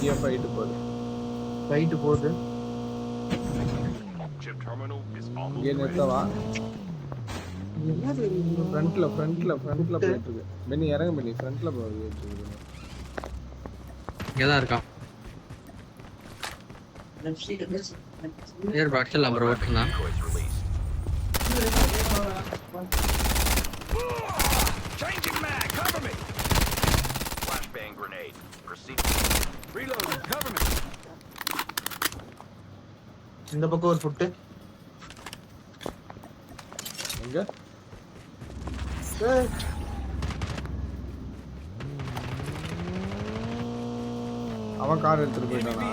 இங்கே ஃபைட் போகுது. இங்கே நிறுத்தவா? ஃப்ரண்ட்ல போயிட்டு இருக்கு. பெனி இறங்க பெனி, ஃப்ரண்ட்ல போகுது. இங்க தான் இருக்கான். ஏர் பாட்ஸ்ல நம்ம ஓட்டுனா. Changing mag, cover me. Flashbang grenade. Proceed. Reloading, cover me. இந்த பக்கம் ஒரு ஃபுட். எங்க? அவன் கார் எடுத்துட்டு போயிட்டானா?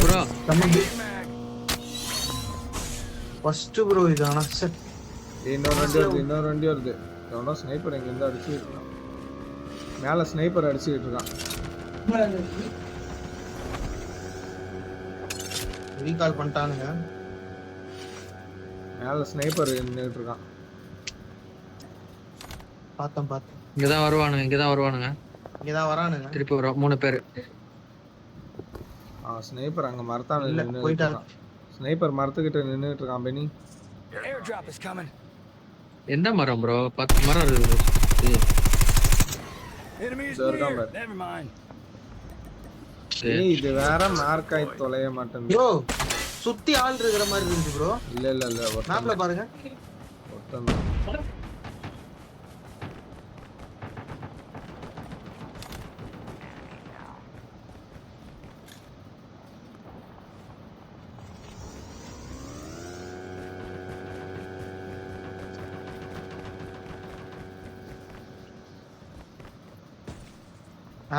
ப்ரோ ஃபர்ஸ்ட் ப்ரோ இதானா சார். இன்னொரு வண்டி வருது. எவனோ ஸ்னைப்பர் எங்க இருந்து அடிச்சிட்டு இருக்கான். மேல ஸ்னைப்பர் அடிச்சிட்டு இருக்கான். ரீகால் பண்ணிட்டானுங்க. மேல ஸ்னைப்பர் நின்னுட்டு இருக்கான். பார்த்தேன். இங்க தான் வருவானுங்க. இங்க தான் வரானுங்க. திருப்பி வரோம் 3 பேர். ஸ்னைப்பர் அங்க மரத்தான நின்னு போயிட்டான். ஸ்னைப்பர் மரத்துக்கிட்ட நின்னுட்டு இருக்கான் பெனி. Airdrop is coming. எந்த மரம் ப்ரோ? 10 மரம் இருக்குது. Enemies near. Never mind. ஏய் இது வேற மார்க் ஆயி தொலைய மாட்டேங்குது. ப்ரோ சுத்தி ஆள் இருக்கிற மாதிரி இருக்கு ப்ரோ. இல்ல மேப்ல பாருங்க. ஒருத்தன்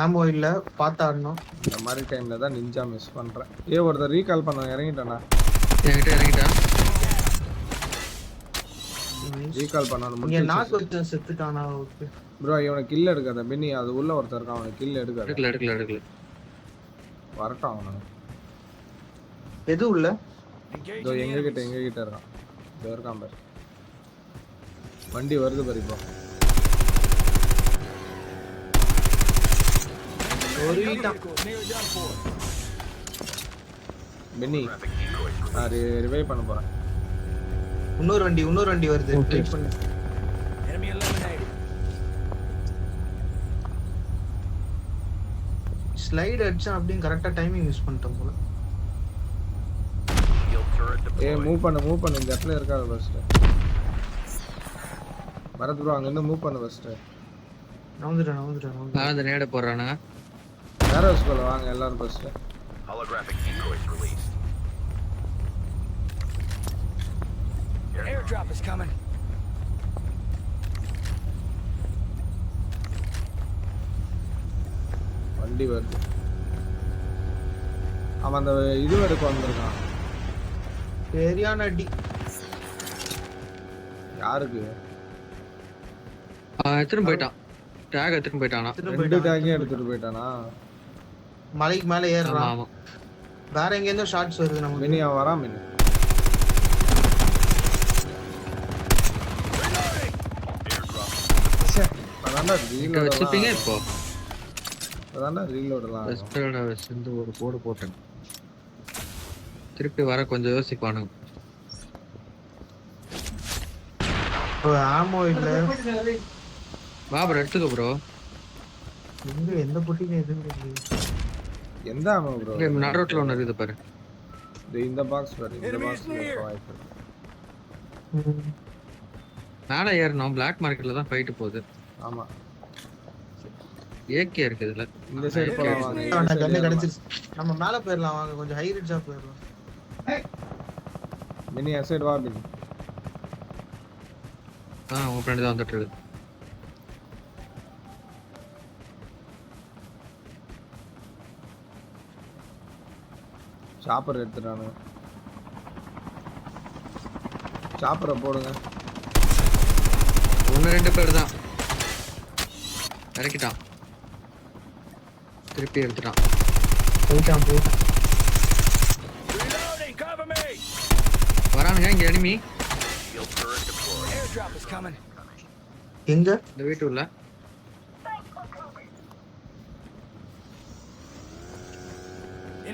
ஆமோ இல்ல பாத்தாடணும். இந்த மாதிரி டைம்ல தான் நிஞ்சா மிஸ் பண்றேன். ஒருத்தர் ரீகால் பண்ண இறங்கிட்டானா? என்கிட்ட இறங்கிட்டான். ரீகால் பண்ணனும். இங்க நாக் ஒருத்தன் செத்துட்டானா? ஓகே ப்ரோ இவனை கில் எடுக்காத பெனி. அது உள்ள ஒருத்தர் இருக்கான். அவனை கில் எடுக்காத. எடுக்கல. வரட்டும் அவன. எது உள்ள? இதோ எங்க கிட்ட இருக்கான். இதோ இருக்கான் பாரு. வண்டி வருது பாரு இப்போ. பெனி ரிவைவ் பண்ண போறேன். இன்னொரு வண்டி வருது. வெயிட் பண்ணு. Enemy eliminated. ஸ்லைட் அடிச்சா அப்படியே கரெக்ட்டா டைமிங் யூஸ் பண்ணிட்டோம் போல. மூவ் பண்ணு இந்த இடத்துல இருக்காத ஃபர்ஸ்ட். பரத் ப்ரோ அங்க இருந்து மூவ் பண்ணு ஃபர்ஸ்ட். நவுந்துட்டேன். நான் அந்த நேட போறானே. வேற ஸ்கூல்ல வாங்க எல்லாரும் first. Holographic decoys released. Airdrop is coming. வண்டி வருது. அவன் அந்த இது வரைக்கும் வந்திருக்கான். சரியான அடி. யாருக்கு? எடுத்துட்டு போயிட்டான். டேக் எடுத்துட்டு போயிட்டானா? 2 டேக்கையும் எடுத்துட்டு போயிட்டானா? மலைக்கு மேல ஏறுறான். ஆமா. வேற எங்க இருந்தோ ஷாட்ஸ் வருது நமக்கு. மினி அவன் வரான் மினி. அதான்டா ரீலோட் வச்சிட்டீங்க இப்போ. அதான்டா ரீலோட்லாம். வெஸ்டர்ன் செந்து ஒரு கோடு போட்டேன். திருப்பி வர கொஞ்சம் யோசிப்பானுங்க. ஆமோ இல்ல. பாபர் எடுத்துக்க ப்ரோ. எந்த பொட்டில எதுவும் எந்த ஆமோ ப்ரோ? நரோட்ல ஒன்னு இருக்குது பாரு. இந்த பாக்ஸ் பாரு. இந்த பாக்ஸ்ல வாய்ப்பு. மேலே ஏறணும். பிளாக் மார்க்கெட்ல தான் ஃபைட் போகுது. ஆமா. ஏகே இருக்கு இதுல. இந்த சைடு போலாம் வாங்க. கண்ணு கிடைச்சிருச்சு. நம்ம மேல போயிரலாம் வாங்க. கொஞ்சம் ஹை ரிட்ஜா போயிரலாம். மினி சைடு வா மினி. உங்க ஃப்ரெண்ட் தான் வந்துட்டு இருக்கு. சாப்பர் எடுத்துறானு. சாப்பரை போடுங்க. 1-2 பேர் தான். இறக்கிட்டான். திருப்பி எடுத்துட்டான். போயிட்டான் போ. Reloading, cover me. வரானுங்க இங்க எனிமி. Airdrop is coming. எங்க? இந்த வீட்டு உள்ள.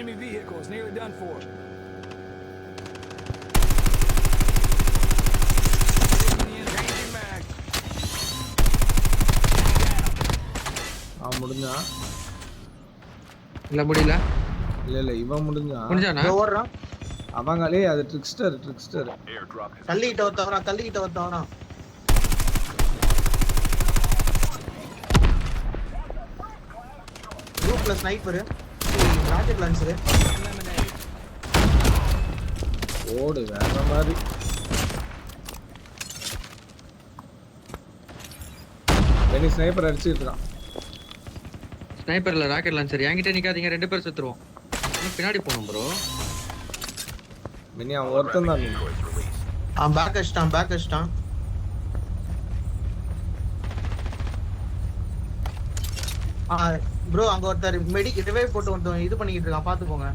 Enemy vehicle is nearly done for. Changing mag. அவன் முடிஞ்சான். இல்ல முடியல. இல்ல இவன் முடிஞ்சான். முடிஞ்சானா? இதோ ஓடுறான். அவங்களே அது ட்ரிக்ஸ்டர். Airdrop is தள்ளிக்கிட்ட ஒருத்தவனா. ரூஃப்ல ஸ்னைப்பர். Rocket launcher. eliminated. ஓடு வேற மாதிரி. பெனி ஸ்னைப்பர் அடிச்சிட்டு இருக்கான். ஸ்னைப்பர்ல ராக்கெட் லான்ச்சர். என்கிட்ட நிக்காதீங்க, 2 பேர் செத்துருவோம். பின்னாடி போணும் ப்ரோ. பெனி அவன் ஒருத்தன் தான். decoys released. அவன் பேக் அடிச்சிட்டான். ப்ரோ அங்க ஒருத்தர் மெடிக் ரிவைவ் போட்டு ஒருத்தன் இது பண்ணிட்டு இருக்கான், பாத்துக்கோங்க.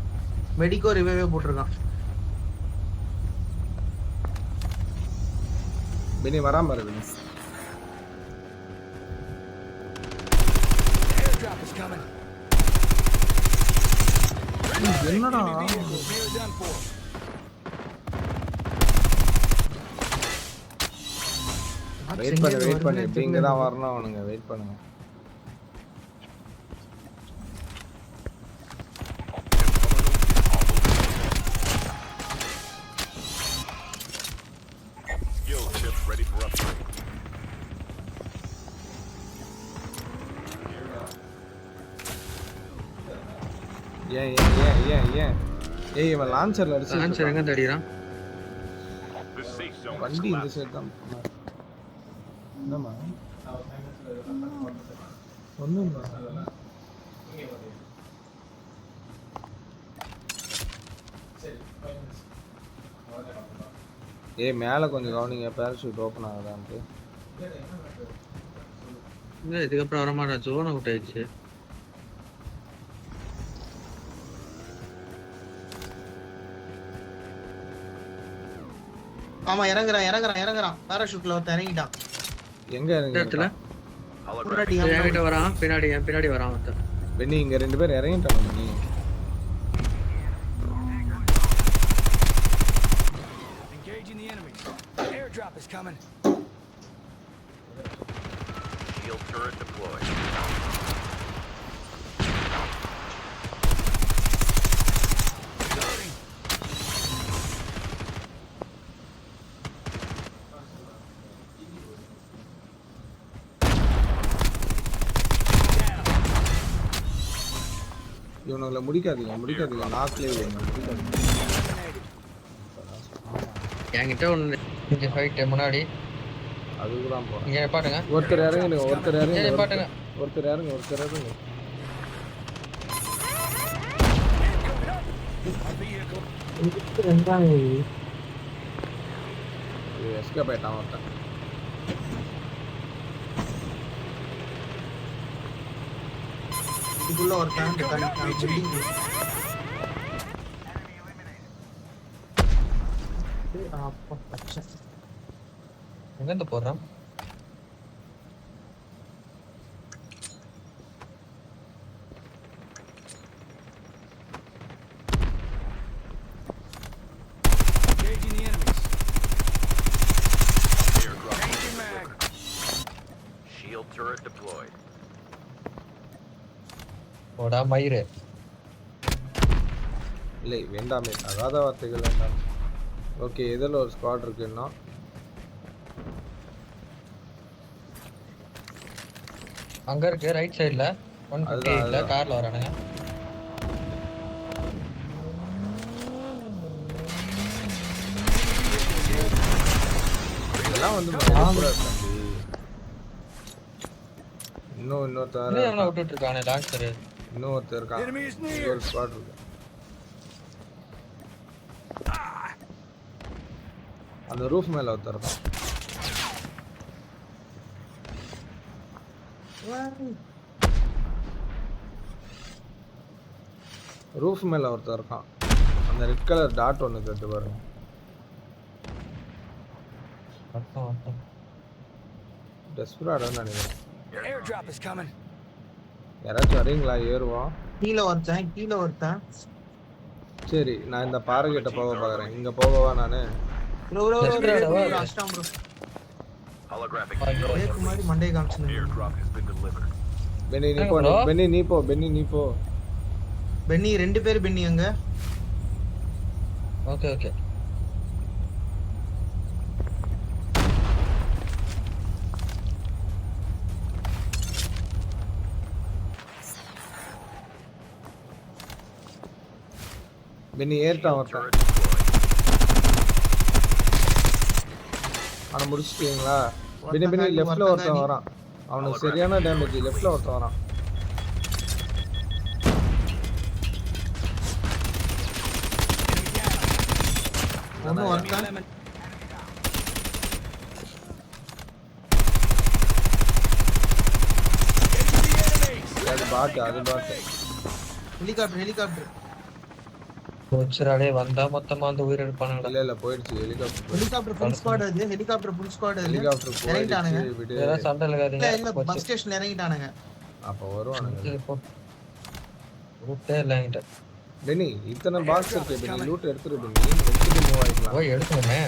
Medico revive போட்டுருக்கான். பெனி வராம பாரு பெனி. Airdrop is coming. என்னடா Enemy vehicle is nearly done for. Wait பண்ணு எப்படிங்க தான் வரணும் அவனுங்க. வெயிட் பண்ணுங்க. Skill chips ready for upgrade. ஏன் ஏய் இவன் லான்ச்சர்ல அடிச்சு லான்ச்சர் எங்க தடிறான்? The safe zone is வண்டி இந்த collapsed. சைடு தான். என்னம்மா ஒண்ணும் இல்ல. ஏய் மேல கொஞ்சம் கவனிங்க, பேராசூட் ஓபன் ஆகுதான்ட்டு. இல்ல இதுக்கப்புறம் வர மாட்டான். ஜோன் அவுட் ஆயிடுச்சு. ஆமா இறங்குறான். பாராஷூட்ல ஒருத்தன் இறங்கிட்டான். எங்க இந்த இறங்கி இடத்துல Holographic என்கிட்ட வரான். என் பின்னாடி வரான் ஒருத்தன். பென்னி இங்க 2 பேர் இறங்கிட்டாங்க. Benny engaging the enemies. Airdrop is coming. Shield turret deployed. Loading. இவனுங்களை முடிக்காதீங்க. நாக்லயே முடிக்காதீங்க. Eliminated. என்கிட்ட ஒண்ணு இங்க ஃபைட் முன்னாடி. அதுக்கு தான் போறேன். இங்க பாருங்க. ஒருத்தர் இறங்குங்க. இங்க பாருங்க. ஒருத்தர் இறங்குங்க. எஸ்கேப் ஆயிட்டான் ஒருத்தன். இதுக்குள்ள ஒருத்தன் எங்க இருந்து போறான்? Engaging the enemies. Changing mag. Shield turret deployed. போடா மயிரு. இல்லை வேண்டாமே, அகாத வார்த்தைகள் வேண்டாம். ஓகே, இதில் ஒரு ஸ்குவாட் இருக்குன்னா அங்க இருக்கு ரைட் சைடுல 158ல கார்ல வரானுங்க. இதெல்லாம் வந்து பயப்படாத தம்பி. இன்னொருத்தர் எவனா விட்டுட்டு இருக்கானே லான்ச்சர். இன்னொருத்தர் இருக்கான். Enemy is near. ஒரு ஸ்குவாட் இருக்கு. அந்த ரூஃப் மேல ஒருத்தர் இருக்கான். ரூஃப் மேல ஒருத்தர் இருக்கான். அந்த ரெட் கலர் டாட் ஒன்று கட்டு பாருங்க. டெஸ்பராடோன்னு நினைக்கிறேன். Airdrop is coming. யாராச்சும் வரீங்களா? ஏறுவோம். கீழே ஒருத்தன் சரி நான் இந்த பாறை கிட்ட போக பார்க்குறேன். இங்க போகவா நானு? ப்ரோ ப்ரோ Left side வா? அஷ்டம் ப்ரோ Holographic பிரேக் மாதிரி மண்டையை காமிச்சுங்க airdrop has been delivered. Benny நீ எங்க போ bro? பென்னி நீ போ பென்னி நீ போ. பென்னி 2 பேர் பென்னி அங்க ஓகே ஓகே. பென்னி ஏறிட்டான் ஒருத்தன். Turret deployed. அவனை முடிச்சிட்டீங்களா? பென்னி பென்னி லெஃப்ட்ல ஒருத்தன் வரான். அவனுக்கு சரியான டேமேஜ். லெஃப்ட்ல ஒருத்தன் வரான். ஒன்னு ஒருத்தன் Lemon. அது பாட்டு ஹெலிகாப்டர் ஹெலிகாப்டர் போச்சுராடே வந்தா மொத்தமா வந்து உயிர் எடுப்பானுங்கடா. இல்ல இல்ல போயிடுச்சு ஹெலிகாப்டர். ஹெலிகாப்டர் ஃபுல் ஸ்குவாட் அது ஹெலிகாப்டர் ஃபுல் ஸ்குவாட் அது ஹெலிகாப்டர் இறங்கிட்டானுங்க. போயிடுச்சு விடு. இதெல்லாம் சண்டை இல்ல இருக்காதீங்க. இல்ல பஸ் ஸ்டேஷன்ல இறங்கிட்டானுங்க. அப்ப வருவானுங்க. சரி, போ. ரூட்டே இல்ல என்கிட்ட. பென்னி இத்தனை பாக்ஸ் இருக்கு பென்னி. லூட் எடுத்துரு பென்னி. எடுத்துட்டு மூவ் ஆயிக்கலாம். போய் எடுக்கணுமே.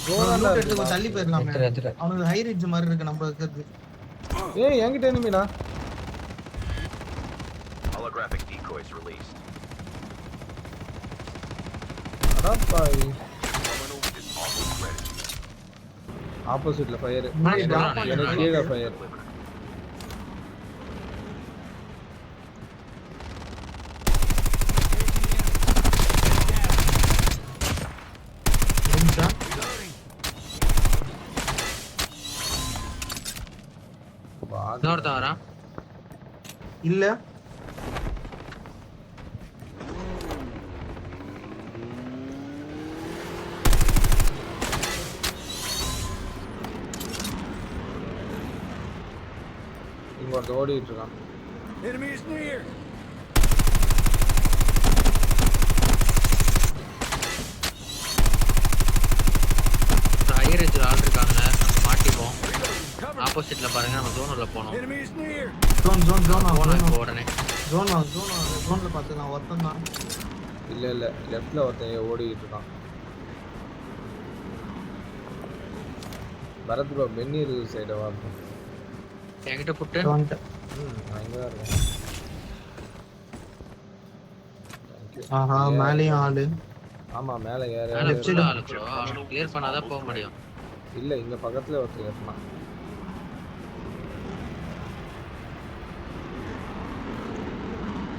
கோரண்டா எடுத்து கொஞ்சம் தள்ளி போயிடலாமே. எடுத்துட்டு. அவனுக்கு ஹை ரிட்ஜ் மாதிரி இருக்கு நம்ம இருக்கிறது. ஏய் என்கிட்ட எனிமிடா. Holographic decoys released. அடப்பாய். Terminal is almost ready. ஆப்போசிட்ல ஃபயர். முன்னாடி drop எனக்கு பண்ணு. கீழ ஃபயர். Delivered. நிமிஷம். இன்னொருத்தன் வரான். இல்ல இங்க ஒருத்தன் ஓடிட்டு இருக்கான். Enemy is near. ஹைரேஜ்ல ஆள் இருக்காங்க. நம்ம மாட்டிப்போம். Cover. ஆப்போசிட்ல பாருங்க நம்ம ஜோன் உள்ள போனோம். Enemy is near. Zone zone zone போனோம் ஜோன் இப்போ உடனே. ஜோன் ஜோன்ல பாத்துக்கலாம் ஒருத்தன் தான். இல்ல இல்ல லெஃப்ட்ல ஒருத்தன் ஓடிட்டு இருக்கான். பரத் ப்ரோ பென்னி இருக்கு சைடு வா bro. என்கிட்ட புட்டு. வந்துட்டேன். நான் இங்க தான் இருக்கேன். Thank you. ஆஹா மேலேயும் ஆளு. ஆமா மேல ஏற மேல left ஃபுல்லா side. ஆளு ப்ரோ. அவனை கிளியர் பண்ணாதான் போக முடியும். இல்ல இங்க பக்கத்துல ஒருத்தன் ஏறினான்.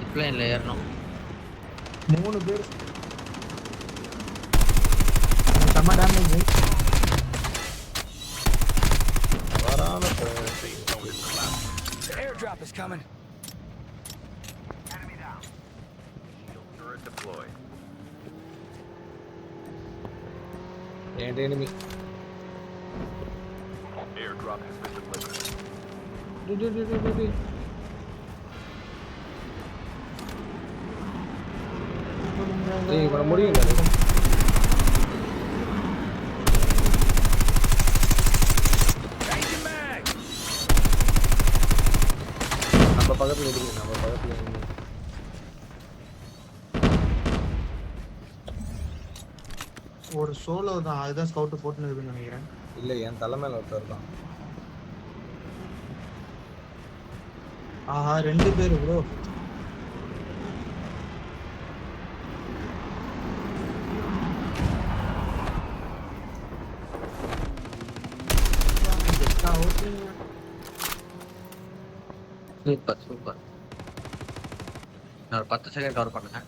ஜிப்லைன்ல ஏறணும். 3 பேர். செம்ம damage. வரான Safe zone is collapsed. The airdrop is coming. Shield turret deployed. N enemy. Airdrop has been delivered. ஏய் இவன முடியுங்க. Changing mag. நம்ம பக்கத்துல இருக்கு. நம்ம பக்கத்துல enemy. ஒரு சோலோ தான். அதுதான் ஸ்கவுட் போட்டுன்னு இருக்குன்னு நினைக்கிறேன். இல்ல என் தலை மேல ஒருத்தர் இருக்கான். ஆஹா 2 பேர் ப்ரோ. Super super. நான் ஒரு 10 செகண்ட் கவர் பண்ணுங்க.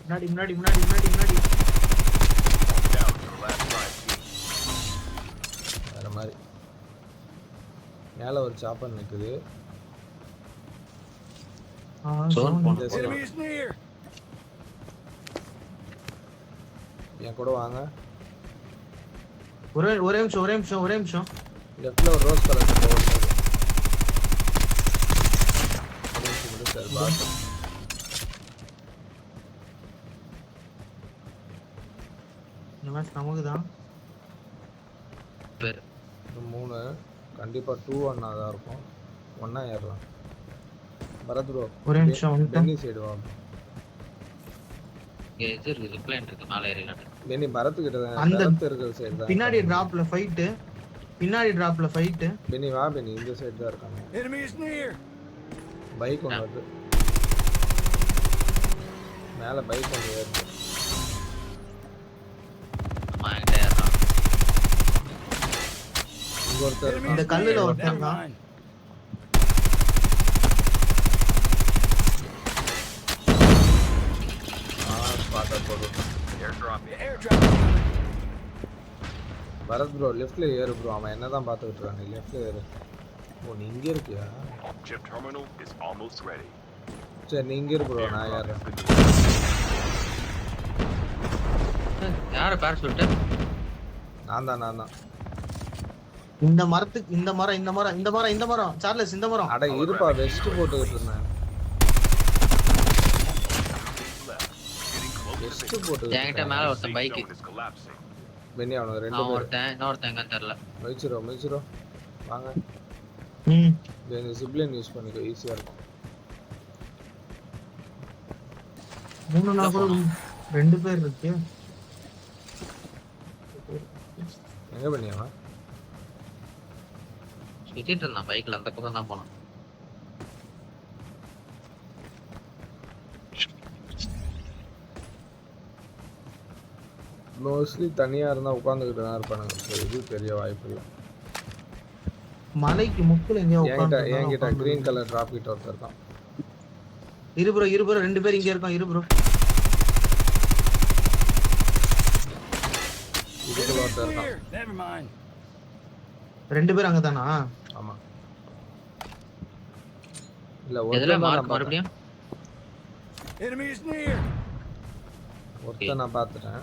முன்னாடி முன்னாடி முன்னாடி முன்னாடி முன்னாடி. Down to the last 5 teams. வேற மாதிரி. மேல ஒரு சாப்பர் நிக்குது. ஆஹா Zone zone. போனோம். Enemy is near. என் கூட வாங்க. ஒரே நிமிஷம். லெஃப்ட்ல ஒரு ரோஸ் கலர் போகுது. சார் பாத்து. இந்த மேட்ச் நமக்கு தான். பேர் 3 கண்டிப்பா 2-1 தான் இருக்கும். ஒண்ணா ஏறலாம். பரத் ப்ரோ ஒரே நிமிஷம் வந்துட்டேன். பென்னி சைடு வா. இங்க இது இருக்கு ஜிப்லைன் இருக்கு மேல ஏறிடலாம். பென்னி பரத் கிட்ட தான் அந்த பரத் இருக்கிற சைடு தான். பின்னாடி டிராப்ல ஃபைட். பென்னி வா பென்னி இந்த சைடு தான் இருக்காங்க. Enemy is near. பைக் ஒன்று வருது. மேல பைக் ஒன்று வருது. நம்ம என்கிட்ட ஏறலாம். இங்க ஒருத்தர் Enemy இந்த is கல்லுல near. ஒருத்தன் Never தான். mind. ஸ்பாட்டா போடு. Airdrop The in. airdrop is coming. Bharath bro லெஃப்ட்ல ஏறு ப்ரோ. அவன் என்னதான் பார்த்துக்கிட்டு இருக்கான். நீ லெஃப்ட்ல ஏறு. ஓ நீ இங்க இருக்கியா? Chip terminal is almost ready. சரி நீ இங்க இரு ப்ரோ. நான் Airdrop ஏறேன். has been delivered. யார பேர் சொல்லிட்டு நான் தான். இந்த மரத்துக்கு இந்த மரம் சார்லஸ் இந்த மரம். அட இருப்பா வெஸ்ட் போட்டுக்கிட்டு இருந்தேன். Left. Getting close to west victory. போட்டுக்கிட்டு என்கிட்ட இருக்கேன். மேல ஒருத்தன் Safe bike zone is collapsing. Benny அவனுக்கு ரெண்டு நான் பேர். ஒருத்தன் இன்னொருத்தன் எங்கன்னு தெரியல. மிச்சிரோ வாங்க. ம். இந்த சிப்லைன் யூஸ் பண்ணிக்கோ ஈஸியா இருக்கும். 3 நாள் கூட 2 பேர் இருக்கு. எங்க பண்ணியாவா? சுத்திட்டு இருந்தான் பைக்ல அந்த பக்கம் தான் போனான். மோஸ்ட்லி தனியா இருந்தா உட்காந்துக்கிட்டு தான் இருப்பானுங்க. ஸோ இது பெரிய வாய்ப்பு இல்லை. மலைக்கு முக்குல எங்கேயோ என்கிட்ட கிரீன் கலர் டிராப் கிட்ட ஒருத்தர் இருக்கான். இரு ப்ரோ 2 பேர் இங்க இருக்கோம். இரு ப்ரோ. இதுக்குள்ள Enemy is ஒருத்தர் இருக்கான். near. Never mind. 2 பேர் அங்கதானா? ஆமா. இல்ல எதுல ஒருத்தர் தான் மார்க் நான் பார்த்தேன். மறுபடியும் Enemy is near. ஒருத்தர் நான் பார்த்துட்டேன்.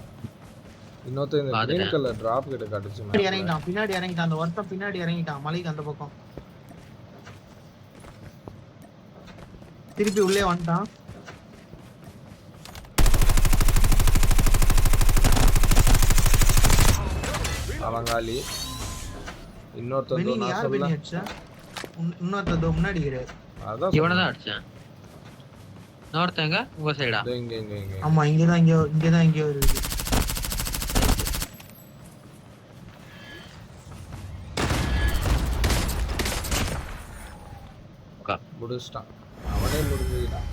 இன்னொருத்தர் இந்த பார்த்துட்டேன். கிரீன் கலர் டிராப் கிட்ட கடிச்சு பின்னாடி இறங்கிட்டான். அந்த ஒருத்தன் பின்னாடி இறங்கிட்டான் மலைக்கு அந்த பக்கம். திருப்பி உள்ளே வந்துட்டான். அவங்காலி. இன்னொருத்தர் பெனி வந்து நான் யார் சொல்ல. பெனி அடிச்சா? இன்னொருத்தர் முன்னாடி இரு. அதான் இவனை தான் அடிச்சேன். இன்னொருத்தங்க உங்க சைடா? இங்க ஆமா இங்கதான் எங்கேயோ இருக்கு. முடிச்சிட்டான். அவனே முடிஞ்சுக்கிட்டான்.